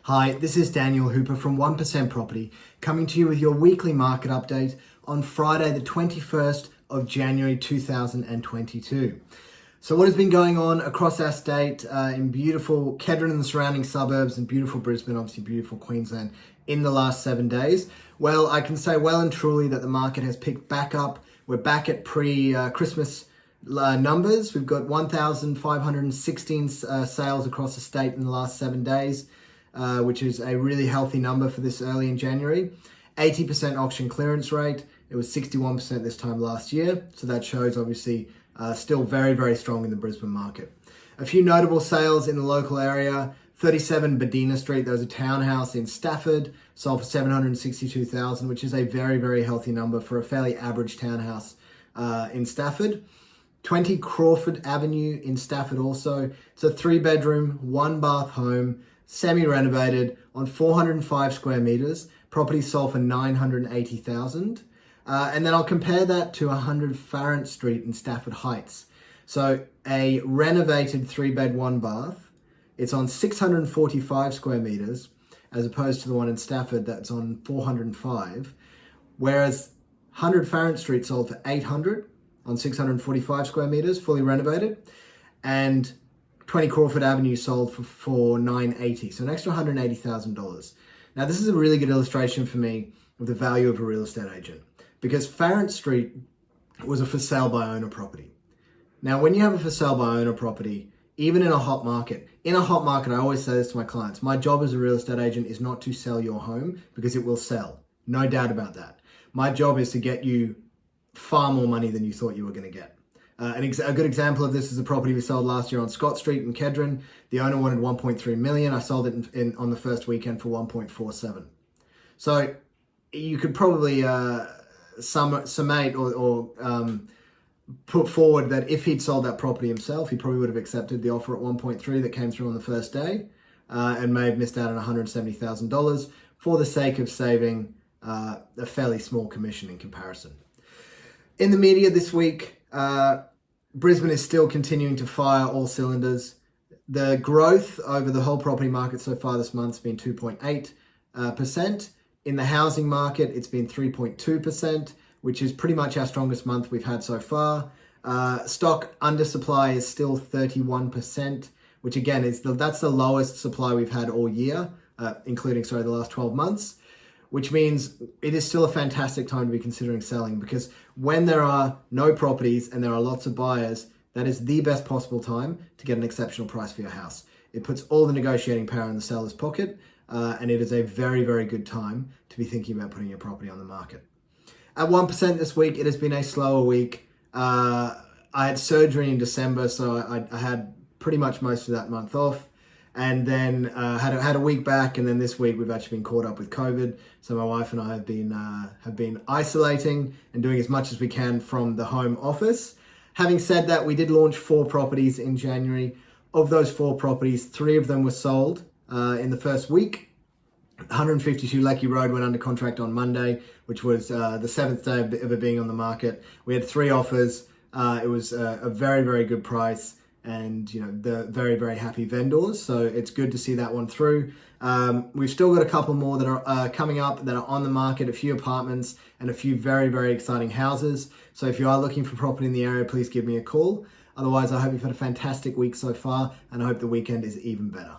Hi, this is Daniel Hooper from 1% Property, coming to you with your weekly market update on Friday the 21st of January 2022. So what has been going on across our state in beautiful Kedron and the surrounding suburbs and beautiful Brisbane, obviously beautiful Queensland, in the last 7 days? Well, I can say well and truly that the market has picked back up. We're back at pre-Christmas numbers. We've got 1,516 sales across the state in the last 7 days, which is a really healthy number for this early in January. 80% auction clearance rate. It was 61% this time last year. So that shows obviously still very, very strong in the Brisbane market. A few notable sales in the local area. 37 Bedina Street, there was a townhouse in Stafford, sold for $762,000, which is a very, very healthy number for a fairly average townhouse in Stafford. 20 Crawford Avenue in Stafford also. It's a 3-bedroom, 1-bath home, semi-renovated on 405 square meters. Property sold for $980,000. And then I'll compare that to 100 Farrant Street in Stafford Heights. So a renovated 3-bed, 1-bath. It's on 645 square meters, as opposed to the one in Stafford that's on 405. Whereas 100 Farrant Street sold for $800 on 645 square meters, fully renovated. And 20 Crawford Avenue sold for $980, so an extra $180,000. Now, this is a really good illustration for me of the value of a real estate agent, because Farrant Street was a for sale by owner property. Now, when you have a for sale by owner property, even in a hot market, I always say this to my clients, my job as a real estate agent is not to sell your home, because it will sell. No doubt about that. My job is to get you far more money than you thought you were going to get. A good example of this is a property we sold last year on Scott Street in Kedron. The owner wanted $1.3 million. I sold it on the first weekend for $1.47. So you could probably summate or put forward that if he'd sold that property himself, he probably would have accepted the offer at 1.3 that came through on the first day, and may have missed out on $170,000 for the sake of saving a fairly small commission in comparison. In the media this week, Brisbane is still continuing to fire all cylinders. The growth over the whole property market so far this month has been 2.8%. In the housing market, it's been 3.2%, which is pretty much our strongest month we've had so far. Stock undersupply is still 31%, which again, that's the lowest supply we've had all year, including the last 12 months. Which means it is still a fantastic time to be considering selling, because when there are no properties and there are lots of buyers, that is the best possible time to get an exceptional price for your house. It puts all the negotiating power in the seller's pocket, and it is a very, very good time to be thinking about putting your property on the market. At 1% this week, it has been a slower week. I had surgery in December, so I had pretty much most of that month off. And then had a week back, and then this week we've actually been caught up with COVID. So my wife and I have been isolating and doing as much as we can from the home office. Having said that, we did launch 4 properties in January. Of those 4 properties, 3 of them were sold in the first week. 152 Lecky Road went under contract on Monday, which was the 7th day of it being on the market. We had 3 offers. It was a very, very good price. And the very, very happy vendors. So it's good to see that one through. We've still got a couple more that are coming up that are on the market, a few apartments and a few very, very exciting houses. So if you are looking for property in the area, please give me a call. Otherwise, I hope you've had a fantastic week so far, and I hope the weekend is even better.